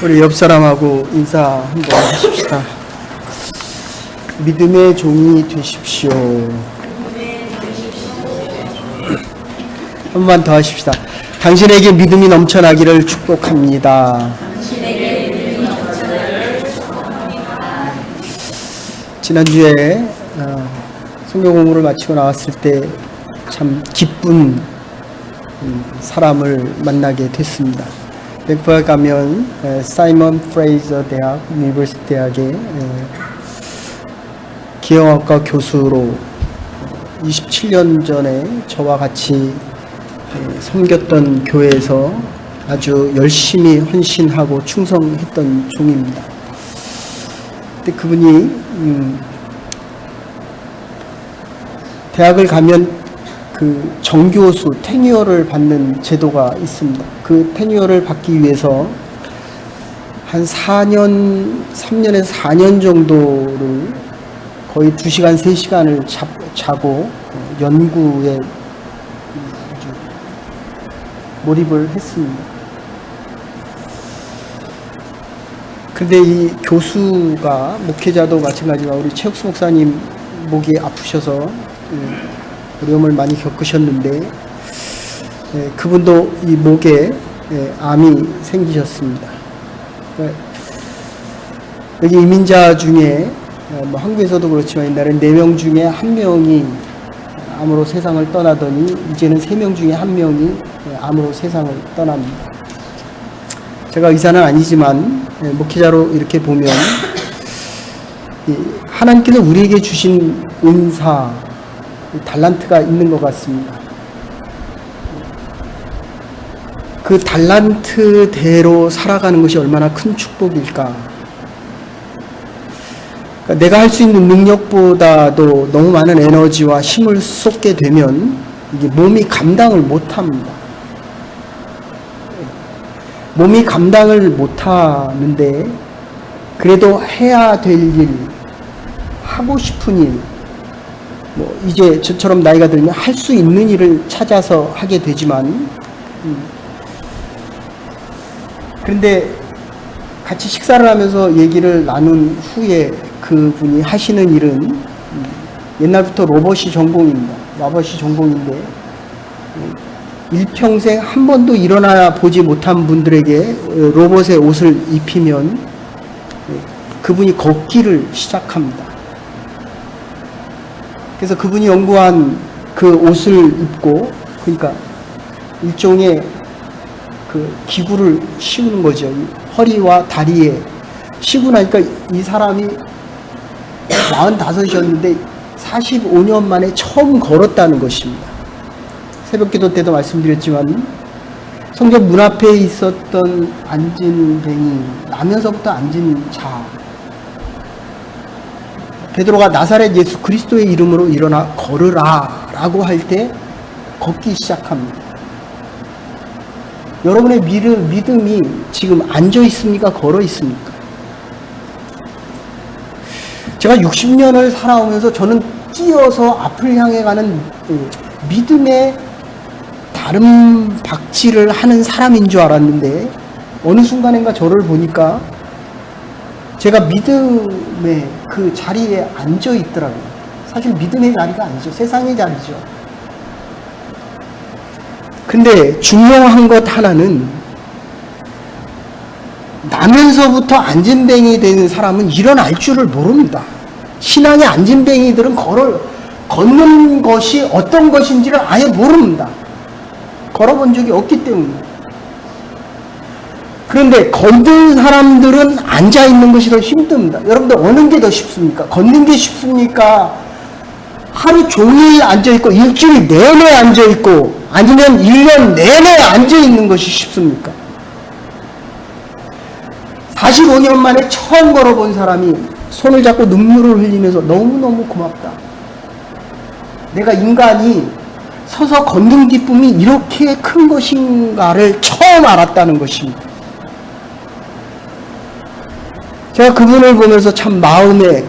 우리 옆 사람하고 인사 한번 하십시다. 믿음의 종이 되십시오. 한 번 더 하십시다. 당신에게 믿음이 넘쳐나기를 축복합니다. 지난주에 성경 공부를 마치고 나왔을 때 참 기쁜 사람을 만나게 됐습니다. 밴쿠버에 가면 사이먼 프레이저 대학, 유니버시티 대학의 기형학과 교수로 27년 전에 저와 같이 섬겼던 교회에서 아주 열심히 헌신하고 충성했던 종입니다. 근데 그분이 대학을 가면 그 정교수 테뉴어를 받는 제도가 있습니다. 그 테뉴어를 받기 위해서 한 3년에서 4년 정도를 거의 2시간, 3시간을 자고 연구에 몰입을 했습니다. 근데 이 교수가, 목회자도 마찬가지가 우리 최욱수 목사님 목이 아프셔서 어려움을 많이 겪으셨는데 그분도 이 목에 암이 생기셨습니다. 여기 이민자 중에 한국에서도 그렇지만 옛날에 4명 중에 1명이 암으로 세상을 떠나더니 이제는 3명 중에 1명이 암으로 세상을 떠납니다. 제가 의사는 아니지만 목회자로 이렇게 보면 하나님께서 우리에게 주신 은사, 달란트가 있는 것 같습니다. 그 달란트대로 살아가는 것이 얼마나 큰 축복일까. 그러니까 내가 할 수 있는 능력보다도 너무 많은 에너지와 힘을 쏟게 되면 이게 몸이 감당을 못합니다. 몸이 감당을 못하는데 그래도 해야 될 일, 하고 싶은 일, 이제 저처럼 나이가 들면 할 수 있는 일을 찾아서 하게 되지만 그런데 같이 식사를 하면서 얘기를 나눈 후에 그분이 하시는 일은 옛날부터 로봇이 전공입니다. 로봇이 전공인데 일평생 한 번도 일어나 보지 못한 분들에게 로봇의 옷을 입히면 그분이 걷기를 시작합니다. 그래서 그분이 연구한 그 옷을 입고, 그러니까 일종의 그 기구를 씌우는 거죠. 허리와 다리에 씌우고 나니까 이 사람이 45이었는데 45년 만에 처음 걸었다는 것입니다. 새벽기도 때도 말씀드렸지만 성전 문 앞에 있었던 앉은 뱅이, 나면서부터 앉은 자, 베드로가 나사렛 예수 그리스도의 이름으로 일어나 걸으라 라고 할 때 걷기 시작합니다. 여러분의 믿음이 지금 앉아 있습니까? 걸어 있습니까? 제가 60년을 살아오면서 저는 뛰어서 앞을 향해 가는 믿음의 다른 박질을 하는 사람인 줄 알았는데 어느 순간인가 저를 보니까 제가 믿음의 그 자리에 앉아 있더라고요. 사실 믿음의 자리가 아니죠. 세상의 자리죠. 근데 중요한 것 하나는 나면서부터 앉은뱅이 되는 사람은 일어날 줄을 모릅니다. 신앙의 앉은뱅이들은 걷는 것이 어떤 것인지를 아예 모릅니다. 걸어본 적이 없기 때문입니다. 그런데 걷는 사람들은 앉아있는 것이 더 힘듭니다. 여러분들 어느 게 더 쉽습니까? 걷는 게 쉽습니까? 하루 종일 앉아있고 일주일 내내 앉아있고 아니면 1년 내내 앉아있는 것이 쉽습니까? 45년 만에 처음 걸어본 사람이 손을 잡고 눈물을 흘리면서 너무너무 고맙다. 내가 인간이 서서 걷는 기쁨이 이렇게 큰 것인가를 처음 알았다는 것입니다. 제가 그분을 보면서 참 마음에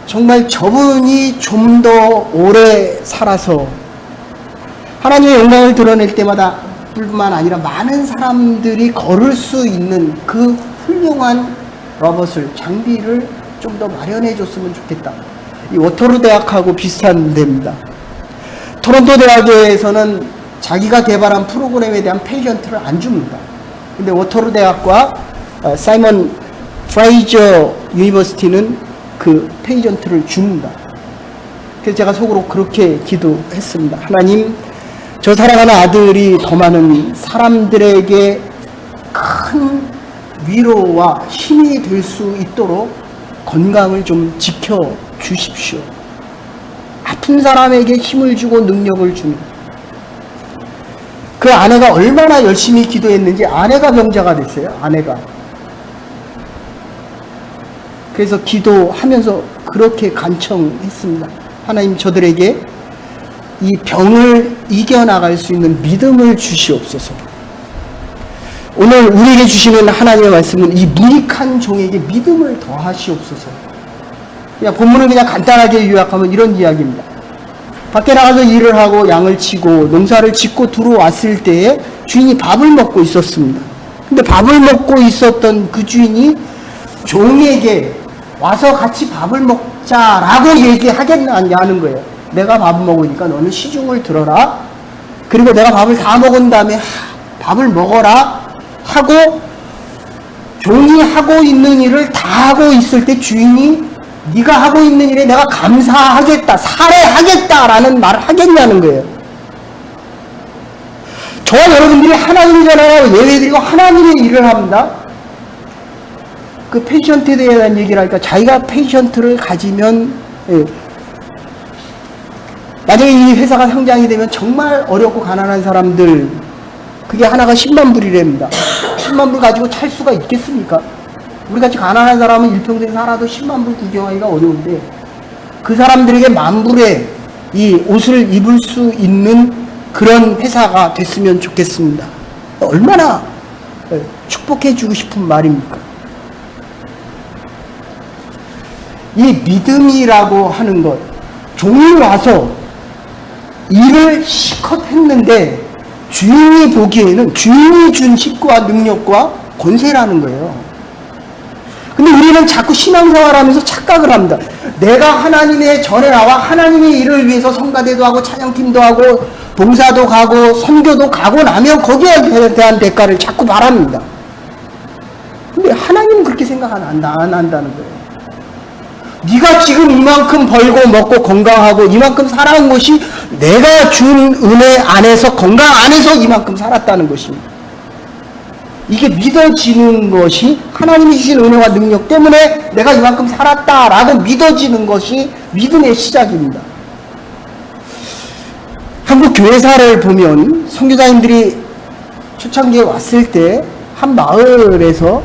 정말 저분이 좀 더 오래 살아서 하나님의 영광을 드러낼 때마다 뿐만 아니라 많은 사람들이 걸을 수 있는 그 훌륭한 로봇을, 장비를 좀 더 마련해 줬으면 좋겠다. 이 워터루 대학하고 비슷한 데입니다. 토론토 대학에서는 자기가 개발한 프로그램에 대한 페이전트를 안 줍니다. 근데 워터루 대학과 사이먼 프레이저 유니버시티는 그 페이전트를 줍니다. 그래서 제가 속으로 그렇게 기도했습니다. 하나님, 저 사랑하는 아들이 더 많은 사람들에게 큰 위로와 힘이 될 수 있도록 건강을 좀 지켜 주십시오. 아픈 사람에게 힘을 주고 능력을 주는. 그 아내가 얼마나 열심히 기도했는지 아내가 병자가 됐어요. 아내가. 그래서 기도하면서 그렇게 간청했습니다. 하나님, 저들에게 이 병을 이겨나갈 수 있는 믿음을 주시옵소서. 오늘 우리에게 주시는 하나님의 말씀은 이 무익한 종에게 믿음을 더하시옵소서. 그냥 본문을 그냥 간단하게 요약하면 이런 이야기입니다. 밖에 나가서 일을 하고 양을 치고 농사를 짓고 들어왔을 때에 주인이 밥을 먹고 있었습니다. 근데 밥을 먹고 있었던 그 주인이 종에게 와서 같이 밥을 먹자라고 얘기하겠냐는 거예요. 내가 밥을 먹으니까 너는 시중을 들어라. 그리고 내가 밥을 다 먹은 다음에 밥을 먹어라 하고, 종이 하고 있는 일을 다 하고 있을 때 주인이 네가 하고 있는 일에 내가 감사하겠다, 살해하겠다라는 말을 하겠냐는 거예요. 저와 여러분들이 하나님이잖아요. 예외드리고 하나님의 일을 합니다. 그 페이션트에 대한 얘기를 하니까 자기가 페이션트를 가지면, 만약에 이 회사가 상장이 되면 정말 어렵고 가난한 사람들, 그게 하나가 10만 불이랍니다. 10만 불 가지고 찰 수가 있겠습니까? 우리같이 가난한 사람은 일평생 살아도 10만 불 구경하기가 어려운데, 그 사람들에게 만 불에 이 옷을 입을 수 있는 그런 회사가 됐으면 좋겠습니다. 얼마나 축복해 주고 싶은 말입니까? 이 믿음이라고 하는 것, 종이 와서 일을 실컷 했는데 주인이 보기에는 주인이 준 힘과 능력과 권세라는 거예요. 근데 우리는 자꾸 신앙생활 하면서 착각을 합니다. 내가 하나님의 전에 나와 하나님의 일을 위해서 성가대도 하고 찬양팀도 하고 봉사도 가고 선교도 가고 나면 거기에 대한 대가를 자꾸 바랍니다. 근데 하나님은 그렇게 생각 안 한다는 거예요. 네가 지금 이만큼 벌고 먹고 건강하고 이만큼 살아온 것이 내가 준 은혜 안에서, 건강 안에서 이만큼 살았다는 것입니다. 이게 믿어지는 것이, 하나님이 주신 은혜와 능력 때문에 내가 이만큼 살았다라고 믿어지는 것이 믿음의 시작입니다. 한국 교회사를 보면 선교사님들이 초창기에 왔을 때 한 마을에서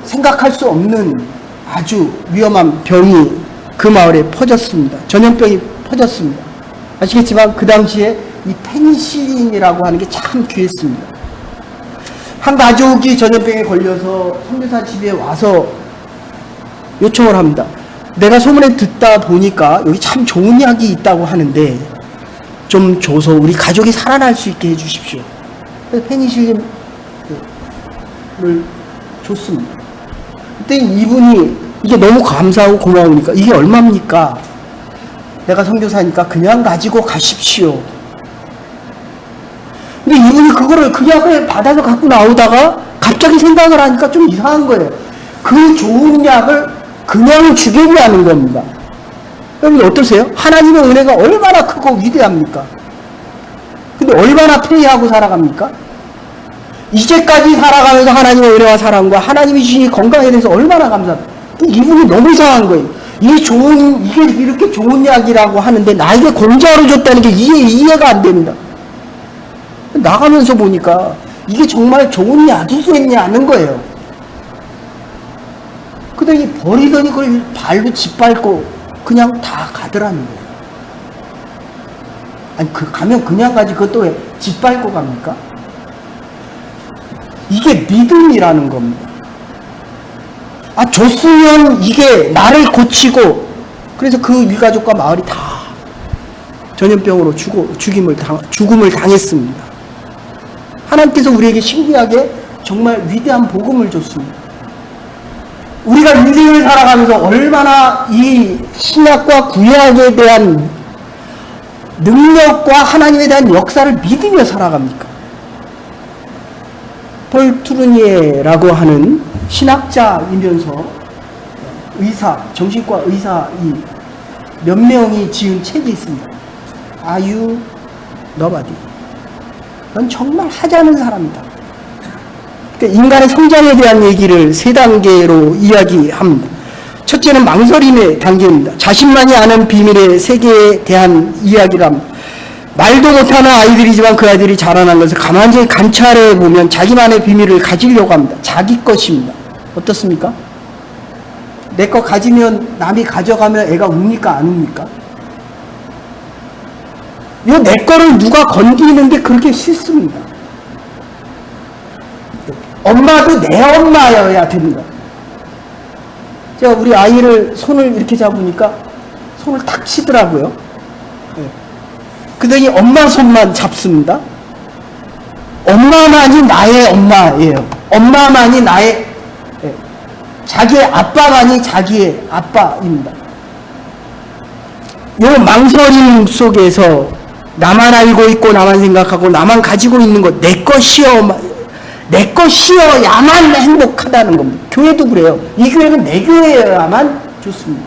생각할 수 없는 아주 위험한 병이 그 마을에 퍼졌습니다. 전염병이 퍼졌습니다. 아시겠지만 그 당시에 이 페니실린이라고 하는 게 참 귀했습니다. 한 가족이 전염병에 걸려서 선교사 집에 와서 요청을 합니다. 내가 소문에 듣다 보니까 여기 참 좋은 약이 있다고 하는데 좀 줘서 우리 가족이 살아날 수 있게 해주십시오. 그래서 페니실린을 줬습니다. 그때 이분이 이게 너무 감사하고 고마우니까, 이게 얼마입니까? 내가 선교사니까 그냥 가지고 가십시오. 근데 이분이 그거를 그 약을 받아서 갖고 나오다가 갑자기 생각을 하니까 좀 이상한 거예요. 그 좋은 약을 그냥 주겠냐는 겁니다. 여러분 어떠세요? 하나님의 은혜가 얼마나 크고 위대합니까? 근데 얼마나 패배하고 살아갑니까? 이제까지 살아가면서 하나님의 은혜와 사랑과 하나님이 주신 건강에 대해서 얼마나 감사합니까? 이분이 너무 이상한 거예요. 이게 이렇게 좋은 약이라고 하는데 나에게 공짜로 줬다는 게 이해가 안 됩니다. 나가면서 보니까 이게 정말 좋은 약이겠냐는 거예요. 그러더니 버리더니 그걸 발로 짓밟고 그냥 다 가더라는 거예요. 아니, 가면 그냥 가지, 그것도 왜 짓밟고 갑니까? 이게 믿음이라는 겁니다. 아, 줬으면 이게 나를 고치고, 그래서 그 일가족과 마을이 다 전염병으로 죽음을 당했습니다. 하나님께서 우리에게 신기하게 정말 위대한 복음을 줬습니다. 우리가 인생을 살아가면서 얼마나 이 신약과 구약에 대한 능력과 하나님에 대한 역사를 믿으며 살아갑니까? 폴 투르니에라고 하는 신학자이면서 의사, 정신과 의사 몇 명이 지은 책이 있습니다. Are you nobody? 넌 정말 하지 않은 사람이다. 그러니까 인간의 성장에 대한 얘기를 3단계로 이야기합니다. 첫째는 망설임의 단계입니다. 자신만이 아는 비밀의 세계에 대한 이야기를 합니다. 말도 못하는 아이들이지만 그 아이들이 자라난 것을 가만히 관찰해 보면 자기만의 비밀을 가지려고 합니다. 자기 것입니다. 어떻습니까? 내 거 가지면 남이 가져가면 애가 웁니까? 안 웁니까? 요 내 거를 누가 건드리는 게 그렇게 싫습니다. 엄마도 내 엄마여야 됩니다. 제가 우리 아이를 손을 이렇게 잡으니까 손을 탁 치더라고요. 그러더니 엄마 손만 잡습니다. 엄마만이 나의 엄마예요. 엄마만이 나의, 자기의 아빠만이 자기의 아빠입니다. 요 망설임 속에서 나만 알고 있고 나만 생각하고 나만 가지고 있는 것, 내 것이어야만 행복하다는 겁니다. 교회도 그래요. 이 교회는 내 교회여야만 좋습니다.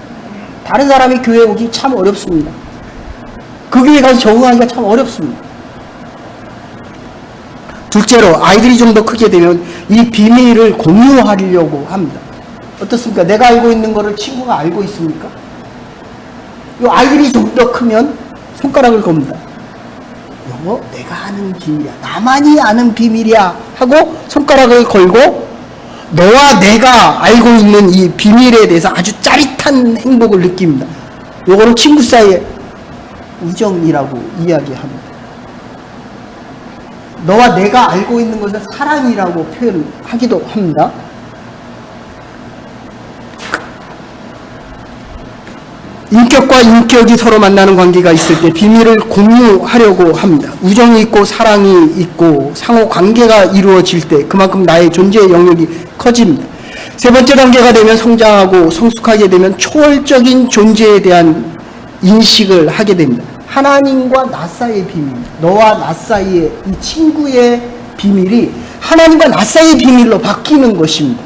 다른 사람이 교회 오기 참 어렵습니다. 그 교회 가서 적응하기가 참 어렵습니다. 둘째로 아이들이 좀 더 크게 되면 이 비밀을 공유하려고 합니다. 어떻습니까? 내가 알고 있는 거를 친구가 알고 있습니까? 이 아이들이 좀 더 크면 손가락을 겁니다. 이거 내가 아는 비밀이야. 나만이 아는 비밀이야. 하고 손가락을 걸고 너와 내가 알고 있는 이 비밀에 대해서 아주 짜릿한 행복을 느낍니다. 요거를 친구 사이의 우정이라고 이야기합니다. 너와 내가 알고 있는 것을 사랑이라고 표현하기도 합니다. 인격과 인격이 서로 만나는 관계가 있을 때 비밀을 공유하려고 합니다. 우정이 있고 사랑이 있고 상호 관계가 이루어질 때 그만큼 나의 존재의 영역이 커집니다. 세 번째 단계가 되면 성장하고 성숙하게 되면 초월적인 존재에 대한 인식을 하게 됩니다. 하나님과 나 사이의 비밀, 너와 나 사이의 이 친구의 비밀이 하나님과 나 사이의 비밀로 바뀌는 것입니다.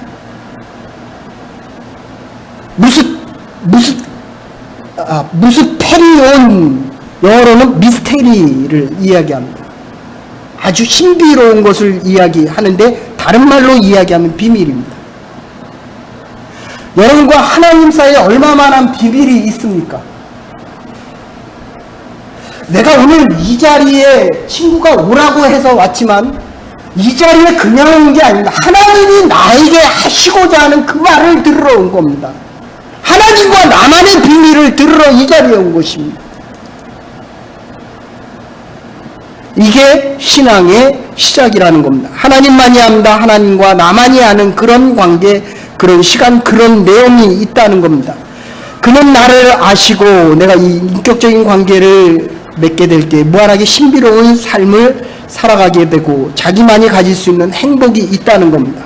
무스테리온, 영어로는 미스테리를 이야기합니다. 아주 신비로운 것을 이야기하는데 다른 말로 이야기하면 비밀입니다. 여러분과 하나님 사이에 얼마만한 비밀이 있습니까? 내가 오늘 이 자리에 친구가 오라고 해서 왔지만 이 자리에 그냥 온 게 아닙니다. 하나님이 나에게 하시고자 하는 그 말을 들으러 온 겁니다. 하나님과 나만의 비밀을 들으러 이 자리에 온 것입니다. 이게 신앙의 시작이라는 겁니다. 하나님만이 압니다. 하나님과 나만이 아는 그런 관계, 그런 시간, 그런 내용이 있다는 겁니다. 그는 나를 아시고 내가 이 인격적인 관계를 맺게 될 때 무한하게 신비로운 삶을 살아가게 되고 자기만이 가질 수 있는 행복이 있다는 겁니다.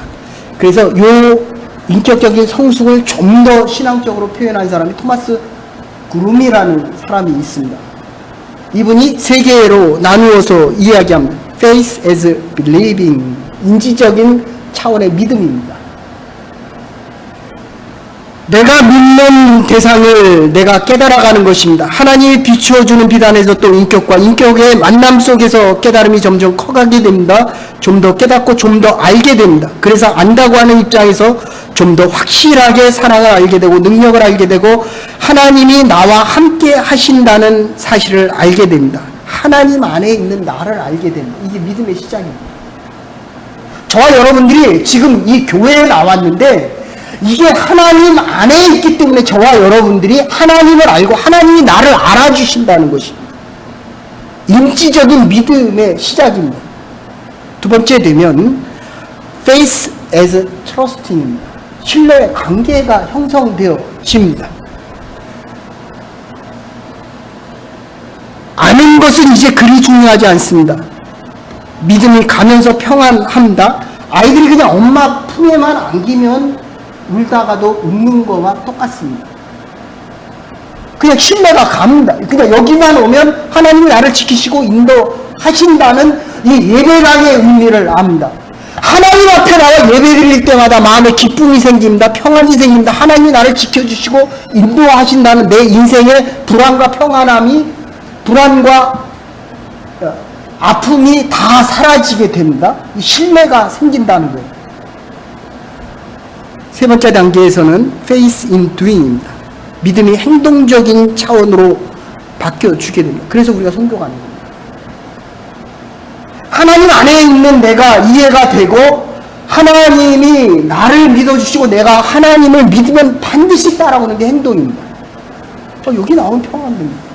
그래서 요 인격적인 성숙을 좀 더 신앙적으로 표현한 사람이 토마스 그룸이라는 사람이 있습니다. 이분이 3개로 나누어서 이야기합니다. Faith as believing, 인지적인 차원의 믿음입니다. 내가 믿는 대상을 내가 깨달아가는 것입니다. 하나님이 비추어주는 빛 안에서 또 인격과 인격의 만남 속에서 깨달음이 점점 커가게 됩니다. 좀 더 깨닫고 좀 더 알게 됩니다. 그래서 안다고 하는 입장에서 좀 더 확실하게 사랑을 알게 되고 능력을 알게 되고 하나님이 나와 함께 하신다는 사실을 알게 됩니다. 하나님 안에 있는 나를 알게 됩니다. 이게 믿음의 시작입니다. 저와 여러분들이 지금 이 교회에 나왔는데 이게 하나님 안에 있기 때문에 저와 여러분들이 하나님을 알고 하나님이 나를 알아주신다는 것입니다. 인지적인 믿음의 시작입니다. 두 번째 되면 faith as trusting입니다. 신뢰의 관계가 형성되어집니다. 그것은 이제 그리 중요하지 않습니다. 믿음이 가면서 평안합니다. 아이들이 그냥 엄마 품에만 안기면 울다가도 웃는 거와 똑같습니다. 그냥 신뢰가 갑니다. 그냥 여기만 오면 하나님이 나를 지키시고 인도하신다는 이 예배당의 의미를 압니다. 하나님 앞에 나와 예배 드릴 때마다 마음에 기쁨이 생깁니다. 평안이 생깁니다. 하나님이 나를 지켜주시고 인도하신다는 내 인생의 불안과 평안함이, 불안과 아픔이 다 사라지게 됩니다. 이 신뢰가 생긴다는 거예요. 세 번째 단계에서는 faith in doing입니다. 믿음이 행동적인 차원으로 바뀌어주게 됩니다. 그래서 우리가 선교가 아닌 겁니다. 하나님 안에 있는 내가 이해가 되고 하나님이 나를 믿어주시고 내가 하나님을 믿으면 반드시 따라오는 게 행동입니다. 여기 나온 평안입니다.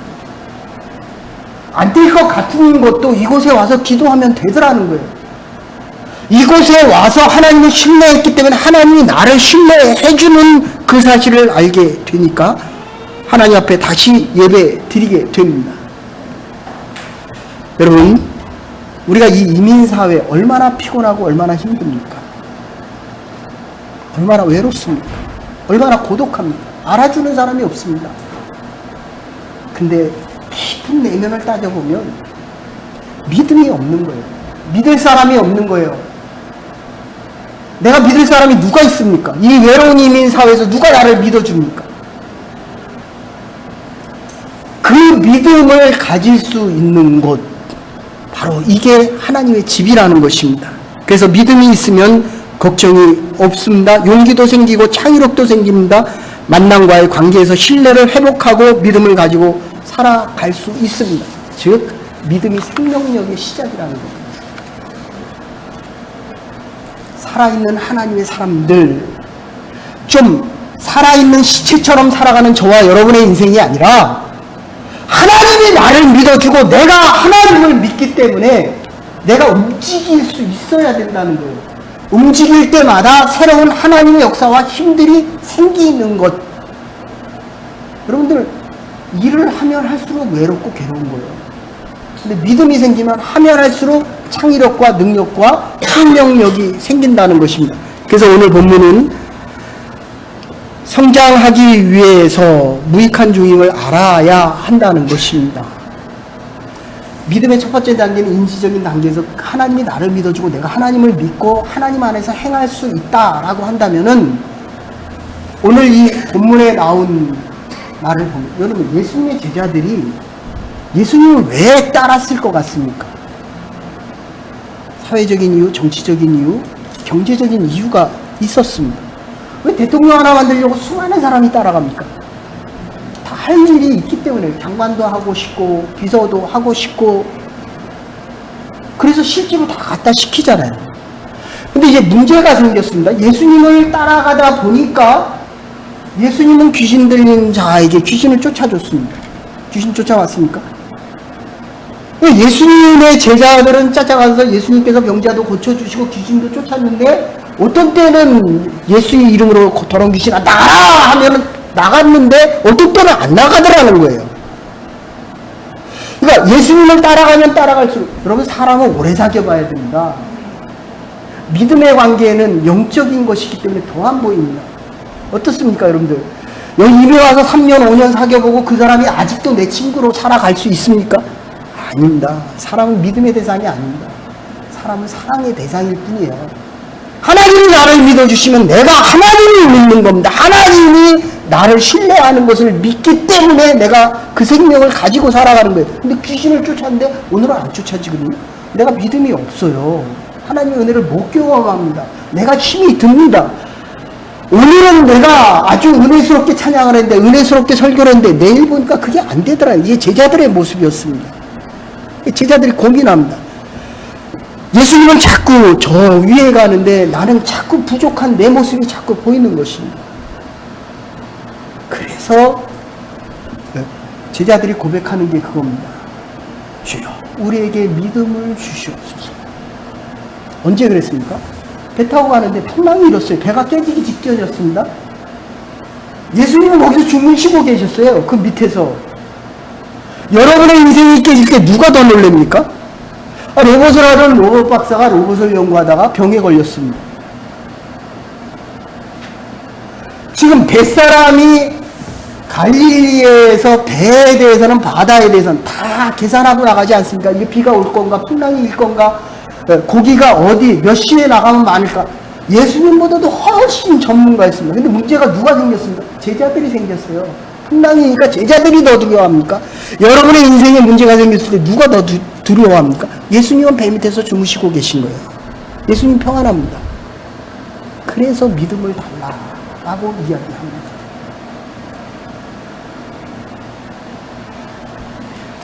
안 될 것 같은 것도 이곳에 와서 기도하면 되더라는 거예요. 이곳에 와서 하나님을 신뢰했기 때문에 하나님이 나를 신뢰해주는 그 사실을 알게 되니까 하나님 앞에 다시 예배 드리게 됩니다. 여러분, 우리가 이 이민사회 얼마나 피곤하고 얼마나 힘듭니까? 얼마나 외롭습니까? 얼마나 고독합니까? 알아주는 사람이 없습니다. 근데 깊은 내면을 따져보면 믿음이 없는 거예요. 믿을 사람이 없는 거예요. 내가 믿을 사람이 누가 있습니까? 이 외로운 이민사회에서 누가 나를 믿어줍니까? 그 믿음을 가질 수 있는 곳, 바로 이게 하나님의 집이라는 것입니다. 그래서 믿음이 있으면 걱정이 없습니다. 용기도 생기고 창의력도 생깁니다. 만남과의 관계에서 신뢰를 회복하고 믿음을 가지고 살아갈 수 있습니다. 즉 믿음이 생명력의 시작이라는 겁니다. 살아있는 하나님의 사람들, 좀 살아있는 시체처럼 살아가는 저와 여러분의 인생이 아니라 하나님이 나를 믿어주고 내가 하나님을 믿기 때문에 내가 움직일 수 있어야 된다는 거예요. 움직일 때마다 새로운 하나님의 역사와 힘들이 생기는 것. 여러분들, 일을 하면 할수록 외롭고 괴로운 거예요. 근데 믿음이 생기면 하면 할수록 창의력과 능력과 생명력이 생긴다는 것입니다. 그래서 오늘 본문은 성장하기 위해서 무익한 중임을 알아야 한다는 것입니다. 믿음의 첫 번째 단계는 인지적인 단계에서 하나님이 나를 믿어주고 내가 하나님을 믿고 하나님 안에서 행할 수 있다라고 한다면은 오늘 이 본문에 나온 말을 보면, 여러분, 예수님의 제자들이 예수님을 왜 따랐을 것 같습니까? 사회적인 이유, 정치적인 이유, 경제적인 이유가 있었습니다. 왜 대통령 하나 만들려고 수많은 사람이 따라갑니까? 다 할 일이 있기 때문에 장관도 하고 싶고 비서도 하고 싶고, 그래서 실제로 다 갖다 시키잖아요. 근데 이제 문제가 생겼습니다. 예수님을 따라가다 보니까 예수님은 귀신 들린 자에게 귀신을 쫓아줬습니다. 귀신 쫓아왔습니까? 예수님의 제자들은 쫓아가서 예수님께서 병자도 고쳐주시고 귀신도 쫓았는데, 어떤 때는 예수의 이름으로 더러운 귀신아 나가라 하면 나갔는데 어떤 때는 안 나가더라는 거예요. 그러니까 예수님을 따라가면 따라갈수록, 여러분, 사람은 오래 사귀어봐야 됩니다. 믿음의 관계에는 영적인 것이기 때문에 더 안 보입니다. 어떻습니까, 여러분들? 여기 이미 와서 3년, 5년 사귀어보고 그 사람이 아직도 내 친구로 살아갈 수 있습니까? 아닙니다. 사람은 믿음의 대상이 아닙니다. 사람은 사랑의 대상일 뿐이에요. 하나님이 나를 믿어주시면 내가 하나님을 믿는 겁니다. 하나님이 나를 신뢰하는 것을 믿기 때문에 내가 그 생명을 가지고 살아가는 거예요. 근데 귀신을 쫓았는데 오늘은 안 쫓아지거든요. 내가 믿음이 없어요. 하나님의 은혜를 못 경험합니다. 내가 힘이 듭니다. 오늘은 내가 아주 은혜스럽게 찬양을 했는데, 은혜스럽게 설교를 했는데, 내일 보니까 그게 안 되더라. 이게 제자들의 모습이었습니다. 제자들이 고민합니다. 예수님은 자꾸 저 위에 가는데 나는 자꾸 부족한 내 모습이 자꾸 보이는 것입니다. 그래서 제자들이 고백하는 게 그겁니다. 주여, 우리에게 믿음을 주시옵소서. 언제 그랬습니까? 배 타고 가는데 풍랑이 일었어요. 배가 깨지기 직전이었습니다. 예수님은 거기서 주무시고 계셨어요. 그 밑에서. 여러분의 인생이 깨질 때 누가 더 놀랍니까? 로봇을 하던 로봇 박사가 로봇을 연구하다가 병에 걸렸습니다. 지금 뱃사람이 갈릴리에서 배에 대해서는 바다에 대해서는 다 계산하고 나가지 않습니까? 이게 비가 올 건가, 풍랑이 일 건가, 고기가 어디, 몇 시에 나가면 많을까? 예수님보다도 훨씬 전문가였습니다. 근데 문제가 누가 생겼습니까? 제자들이 생겼어요. 풍랑이니까 제자들이 더 두려워합니까? 여러분의 인생에 문제가 생겼을 때 누가 더 두려워합니까? 예수님은 배 밑에서 주무시고 계신 거예요. 예수님 평안합니다. 그래서 믿음을 달라라고 이야기합니다.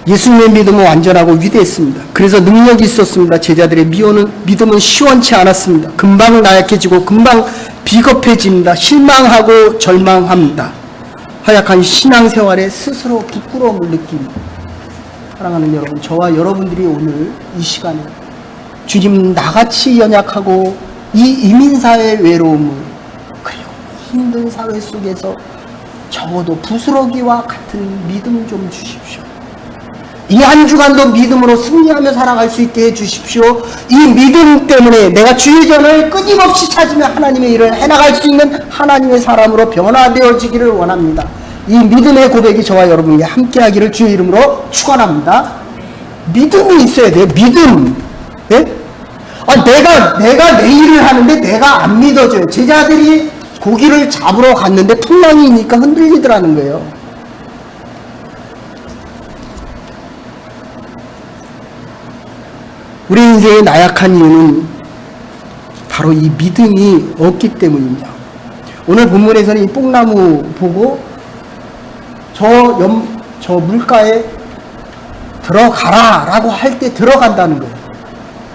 예수님의 믿음은 완전하고 위대했습니다. 그래서 능력이 있었습니다. 제자들의 믿음은 시원치 않았습니다. 금방 나약해지고 금방 비겁해집니다. 실망하고 절망합니다. 허약한 신앙생활에 스스로 부끄러움을 느낍니다. 사랑하는 여러분, 저와 여러분들이 오늘 이 시간에 주님 나같이 연약하고 이 이민사회의 외로움을 그리고 힘든 사회 속에서 적어도 부스러기와 같은 믿음 좀 주십시오. 이 한 주간도 믿음으로 승리하며 살아갈 수 있게 해주십시오. 이 믿음 때문에 내가 주의 전을 끊임없이 찾으며 하나님의 일을 해나갈 수 있는 하나님의 사람으로 변화되어지기를 원합니다. 이 믿음의 고백이 저와 여러분에게 함께하기를 주의 이름으로 축원합니다. 믿음이 있어야 돼요. 믿음. 예? 내가 내 일을 하는데 내가 안 믿어져요. 제자들이 고기를 잡으러 갔는데 풍랑이니까 흔들리더라는 거예요. 우리 인생의 나약한 이유는 바로 이 믿음이 없기 때문입니다. 오늘 본문에서는 이 뽕나무 보고 저 물가에 들어가라 라고 할 때 들어간다는 거예요.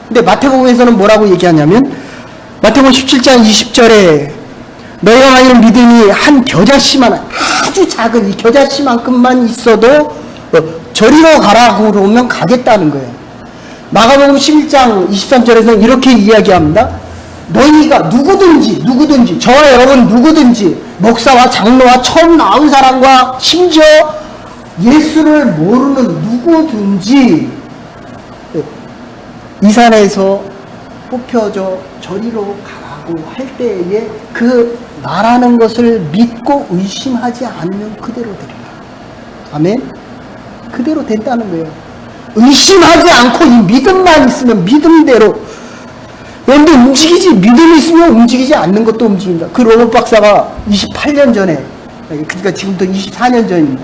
근데 마태복음에서는 뭐라고 얘기하냐면 마태복음 17장 20절에 너희가 만일 믿음이 한 겨자씨만 아주 작은 이 겨자씨만큼만 있어도 저리로 가라고 그러면 가겠다는 거예요. 마가복음 11장 23절에서는 이렇게 이야기합니다. 너희가 누구든지 저와 여러분 누구든지 목사와 장로와 처음 나온 사람과 심지어 예수를 모르는 누구든지 이 산에서 뽑혀져 저리로 가라고 할 때에 그 말하는 것을 믿고 의심하지 않으면 그대로 됩니다. 아멘? 그대로 된다는 거예요. 의심하지 않고 이 믿음만 있으면 믿음대로. 그런데 움직이지, 믿음이 있으면 움직이지 않는 것도 움직입니다. 그 로봇 박사가 28년 전에, 그러니까 지금부터 24년 전입니다.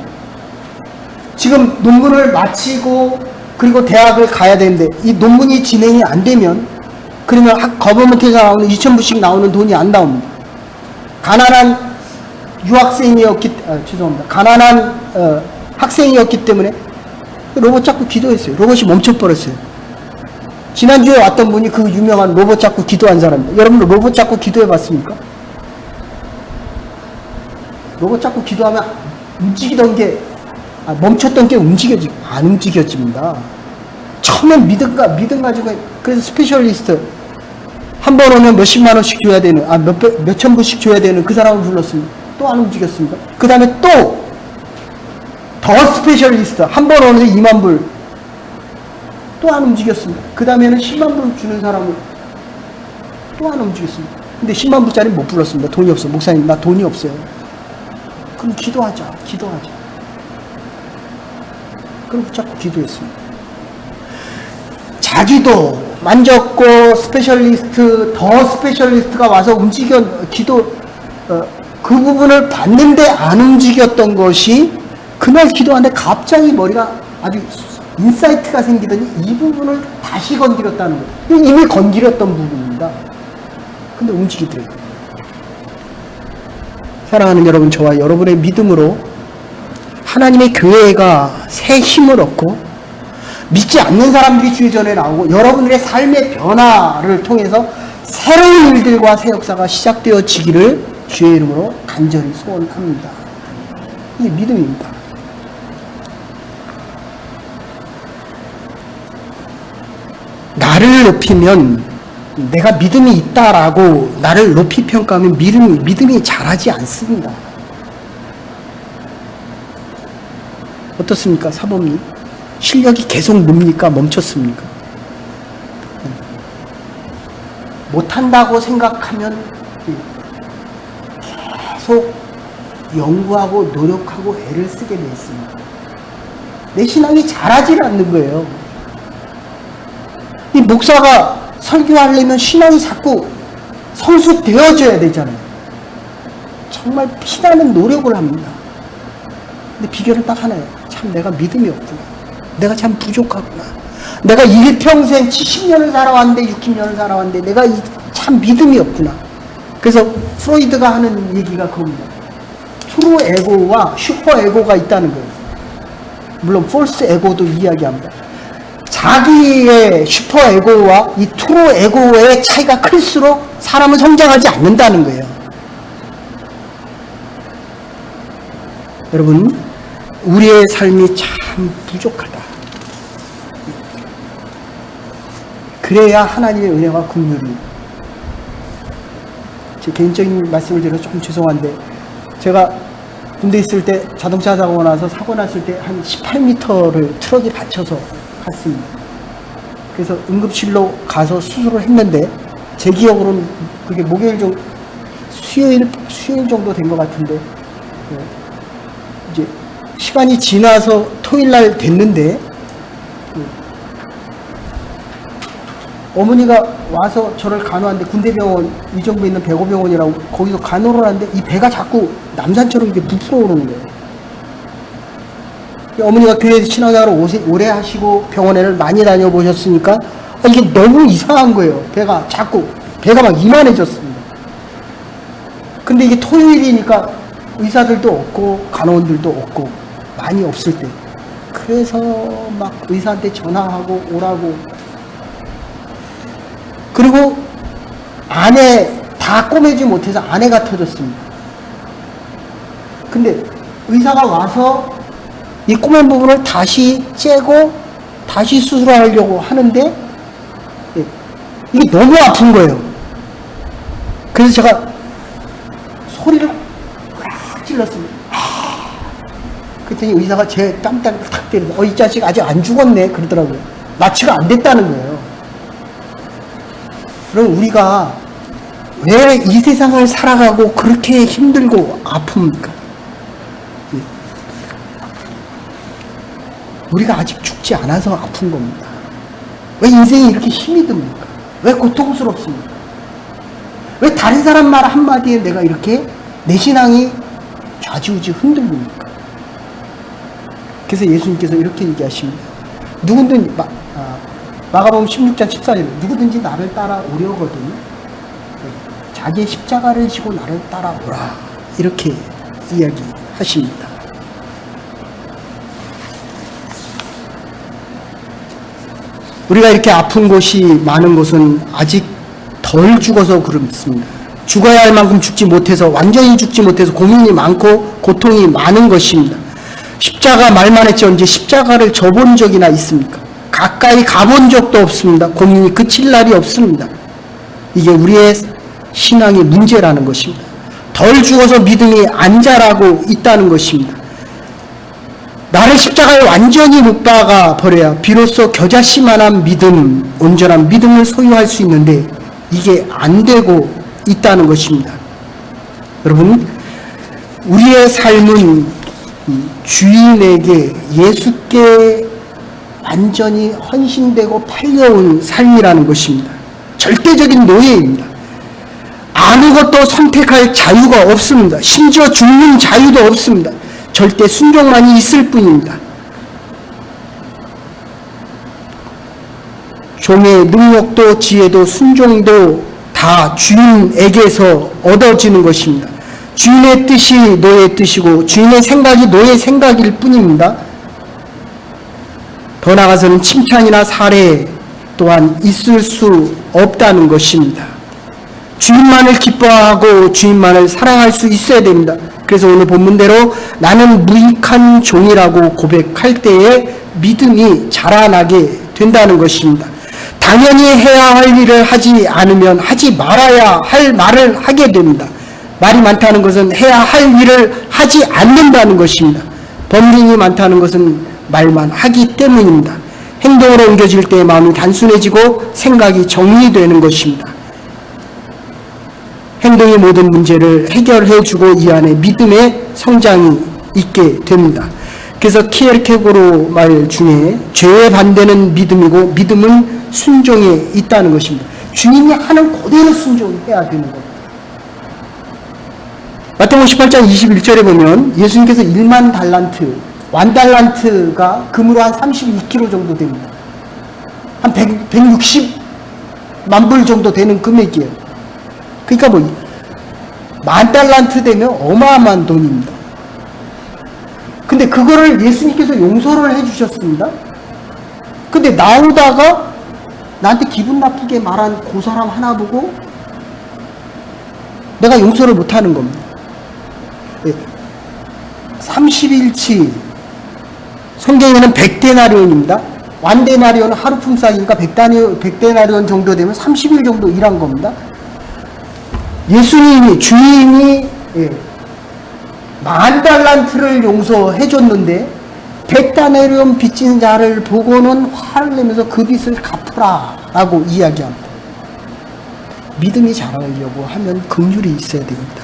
지금 논문을 마치고 그리고 대학을 가야 되는데 이 논문이 진행이 안 되면 그러면 거버먼트에서 나오는 2,000불씩 나오는 돈이 안 나옵니다. 가난한 가난한 학생이었기 때문에 로봇 잡고 기도했어요. 로봇이 멈춰버렸어요. 지난주에 왔던 분이 그 유명한 로봇 잡고 기도한 사람입니다. 여러분 로봇 잡고 기도해봤습니까? 로봇 잡고 기도하면 움직이던 게 멈췄던 게 안 움직여집니다. 처음엔 믿음 가지고 그래서 스페셜리스트 한 번 오면 몇십만 원씩 줘야 되는 몇천 불씩 줘야 되는 그 사람을 불렀습니다. 또 안 움직였습니다. 그 다음에 또 더 스페셜리스트 한 번 오는데 2만 불 또 안 움직였습니다. 그 다음에는 10만 불 주는 사람을 또 안 움직였습니다. 근데 10만 불짜리 못 불렀습니다. 돈이 없어. 목사님 나 돈이 없어요. 그럼 기도하자. 그럼 붙잡고 기도했습니다. 자기도 만졌고 더 스페셜리스트가 와서 그 부분을 봤는데 안 움직였던 것이 그날 기도하는데 갑자기 머리가 아주 인사이트가 생기더니 이 부분을 다시 건드렸다는 거예요. 이미 건드렸던 부분입니다. 근데 움직이더라고요. 사랑하는 여러분, 저와 여러분의 믿음으로 하나님의 교회가 새 힘을 얻고 믿지 않는 사람들이 주의 전에 나오고 여러분들의 삶의 변화를 통해서 새로운 일들과 새 역사가 시작되어지기를 주의 이름으로 간절히 소원합니다. 이게 믿음입니다. 나를 높이면 내가 믿음이 있다라고 나를 높이 평가하면 믿음이 자라지 않습니다. 어떻습니까, 사범님? 실력이 계속 늡니까 멈췄습니까? 못한다고 생각하면 계속 연구하고 노력하고 애를 쓰게 돼 있습니다. 내 신앙이 자라질 않는 거예요. 이 목사가 설교하려면 신앙이 자꾸 성숙되어져야 되잖아요. 정말 피나는 노력을 합니다. 근데 비결은 딱 하나예요. 참 내가 믿음이 없구나. 내가 참 부족하구나. 내가 일평생 70년을 살아왔는데 60년을 살아왔는데 내가 참 믿음이 없구나. 그래서 프로이드가 하는 얘기가 그겁니다. 트루 에고와 슈퍼 에고가 있다는 거예요. 물론 폴스 에고도 이야기합니다. 자기의 슈퍼 에고와 이 트루 에고의 차이가 클수록 사람은 성장하지 않는다는 거예요. 여러분, 우리의 삶이 참 부족하다. 그래야 하나님의 은혜와 긍휼이. 제 개인적인 말씀을 드려서 조금 죄송한데, 제가 군대 있을 때 자동차 사고 나서 사고 났을 때 한 18m를 트럭에 받쳐서 갔습니다. 그래서 응급실로 가서 수술을 했는데, 제 기억으로는 그게 목요일 정도, 수요일 정도 된 것 같은데, 이제 시간이 지나서 토요일 날 됐는데, 어머니가 와서 저를 간호하는데, 군대병원, 의정부에 있는 백오병원이라고 거기서 간호를 하는데, 이 배가 자꾸 남산처럼 이렇게 부풀어 오르는 거예요. 어머니가 교회 신앙생활을 오래 하시고 병원에를 많이 다녀보셨으니까 이게 너무 이상한 거예요. 배가 막 이만해졌습니다. 근데 이게 토요일이니까 의사들도 없고 간호원들도 없고 많이 없을 때, 그래서 막 의사한테 전화하고 오라고. 그리고 안에 다 꼬매지 못해서 안에가 터졌습니다. 근데 의사가 와서 이 꼬맨 부분을 다시 째고 다시 수술하려고 하는데 이게 너무 아픈 거예요. 그래서 제가 소리를 꽉 찔렀습니다. 그랬더니 의사가 제 땀땅을 탁 때리고 이 자식 아직 안 죽었네 그러더라고요. 마취가 안 됐다는 거예요. 그럼 우리가 왜 이 세상을 살아가고 그렇게 힘들고 아픕니까? 우리가 아직 죽지 않아서 아픈 겁니다. 왜 인생이 이렇게 힘이 듭니까? 왜 고통스럽습니까? 왜 다른 사람 말 한마디에 내가 이렇게 내 신앙이 좌지우지 흔들립니까? 그래서 예수님께서 이렇게 얘기하십니다. 누구든지 마가복음 16장 14절 누구든지 나를 따라오려거든 자기의 십자가를 지고 나를 따라오라, 이렇게 이야기하십니다. 우리가 이렇게 아픈 곳이 많은 것은 아직 덜 죽어서 그렇습니다. 죽어야 할 만큼 죽지 못해서, 완전히 죽지 못해서 고민이 많고 고통이 많은 것입니다. 십자가 말만 했지 언제 십자가를 져본 적이나 있습니까? 가까이 가본 적도 없습니다. 고민이 그칠 날이 없습니다. 이게 우리의 신앙의 문제라는 것입니다. 덜 죽어서 믿음이 안 자라고 있다는 것입니다. 나를 십자가에 완전히 못 박아 버려야 비로소 겨자씨만한 믿음, 온전한 믿음을 소유할 수 있는데 이게 안 되고 있다는 것입니다. 여러분, 우리의 삶은 주인에게, 예수께 완전히 헌신되고 팔려온 삶이라는 것입니다. 절대적인 노예입니다. 아무것도 선택할 자유가 없습니다. 심지어 죽는 자유도 없습니다. 절대 순종만이 있을 뿐입니다. 종의 능력도 지혜도 순종도 다 주인에게서 얻어지는 것입니다. 주인의 뜻이 너의 뜻이고 주인의 생각이 너의 생각일 뿐입니다. 더 나아가서는 칭찬이나 사례 또한 있을 수 없다는 것입니다. 주인만을 기뻐하고 주인만을 사랑할 수 있어야 됩니다. 그래서 오늘 본문대로 나는 무익한 종이라고 고백할 때에 믿음이 자라나게 된다는 것입니다. 당연히 해야 할 일을 하지 않으면 하지 말아야 할 말을 하게 됩니다. 말이 많다는 것은 해야 할 일을 하지 않는다는 것입니다. 번민이 많다는 것은 말만 하기 때문입니다. 행동으로 옮겨질 때 마음이 단순해지고 생각이 정리되는 것입니다. 행동이 모든 문제를 해결해주고 이 안에 믿음의 성장이 있게 됩니다. 그래서 키에르케고르 말 중에 죄의 반대는 믿음이고 믿음은 순종에 있다는 것입니다. 주님이 하는 그대로 순종해야 되는 겁니다. 마태복음 18장 21절에 보면 예수님께서 1만 달란트, 1달란트가 금으로 한 32kg 정도 됩니다. 한 160만 불 정도 되는 금액이에요. 그러니까 뭐 10,000달란트 되면 어마어마한 돈입니다. 근데 그거를 예수님께서 용서를 해주셨습니다. 근데 나오다가 나한테 기분 나쁘게 말한 그 사람 하나 보고 내가 용서를 못하는 겁니다. 30일치 성경에는 100데나리온입니다. 1데나리온은 하루 품삯이니까 100데나리온 정도 되면 30일 정도 일한 겁니다. 예수님이 주인이 10,000달란트를 용서해 줬는데 100데나리온 빚진 자를 보고는 화를 내면서 그 빚을 갚으라 라고 이야기합니다. 믿음이 자라려고 하면 긍휼이 있어야 됩니다.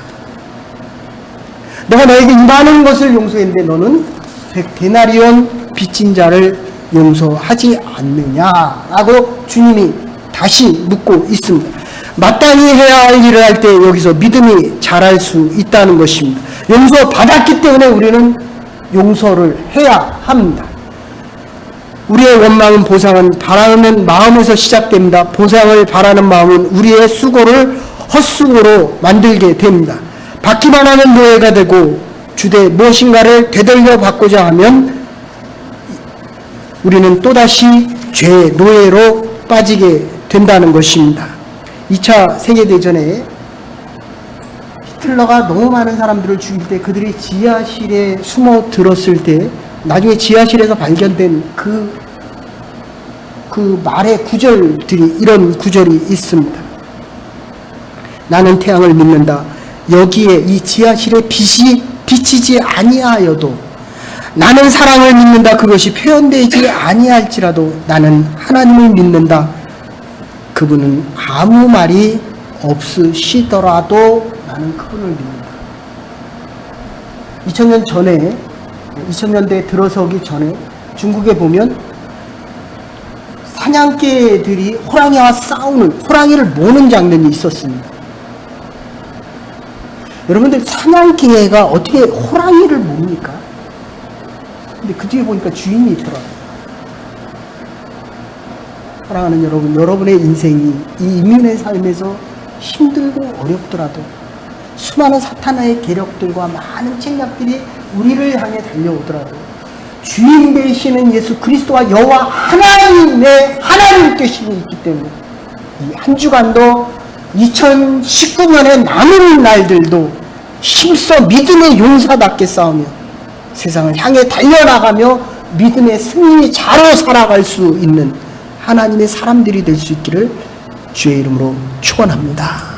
내가 너에게 이 많은 것을 용서했는데 너는 100데나리온 빚진 자를 용서하지 않느냐라고 주님이 다시 묻고 있습니다. 마땅히 해야 할 일을 할 때 여기서 믿음이 자랄 수 있다는 것입니다. 용서받았기 때문에 우리는 용서를 해야 합니다. 우리의 원망은 보상은 바라는 마음에서 시작됩니다. 보상을 바라는 마음은 우리의 수고를 헛수고로 만들게 됩니다. 받기만 하면 노예가 되고 주되 무엇인가를 되돌려 받고자 하면 우리는 또다시 죄의 노예로 빠지게 된다는 것입니다. 2차 세계대전에 히틀러가 너무 많은 사람들을 죽일 때 그들이 지하실에 숨어 들었을 때 나중에 지하실에서 발견된 그 말의 구절들이 이런 구절이 있습니다. 나는 태양을 믿는다. 여기에 이 지하실의 빛이 비치지 아니하여도 나는 사랑을 믿는다. 그것이 표현되지 아니할지라도 나는 하나님을 믿는다. 그분은 아무 말이 없으시더라도 나는 그분을 믿는다. 2000년 전에 2000년대에 들어서기 전에 중국에 보면 사냥개들이 호랑이와 싸우는, 호랑이를 모는 장면이 있었습니다. 여러분들 사냥개가 어떻게 호랑이를 몹니까? 근데 그 뒤에 보니까 주인이 있더라고요. 사랑하는 여러분, 여러분의 인생이 이 인민의 삶에서 힘들고 어렵더라도 수많은 사탄의 계력들과 많은 책략들이 우리를 향해 달려오더라도 주인 되시는 예수 그리스도와 여호와 하나님 되심이 있기 때문에 이 한 주간도 2019년의 남은 날들도 힘써 믿음의 용사답게 싸우며 세상을 향해 달려나가며 믿음의 승리자로 살아갈 수 있는 하나님의 사람들이 될 수 있기를 주의 이름으로 축원합니다.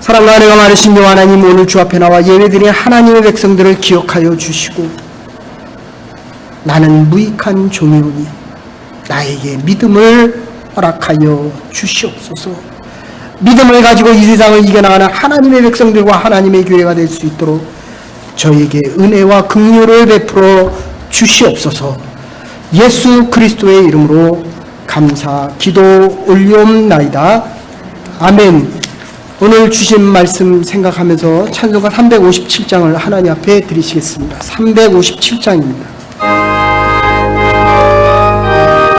사랑과 은혜가 많으신 여호와 하나님, 오늘 주 앞에 나와 예배드린 하나님의 백성들을 기억하여 주시고 나는 무익한 종이오니 나에게 믿음을 허락하여 주시옵소서. 믿음을 가지고 이 세상을 이겨나가는 하나님의 백성들과 하나님의 교회가 될 수 있도록 저에게 은혜와 긍휼을 베풀어 주시옵소서. 예수 그리스도의 이름으로 감사 기도 올리옵나이다. 아멘. 오늘 주신 말씀 생각하면서 찬송가 357장을 하나님 앞에 드리시겠습니다. 357장입니다.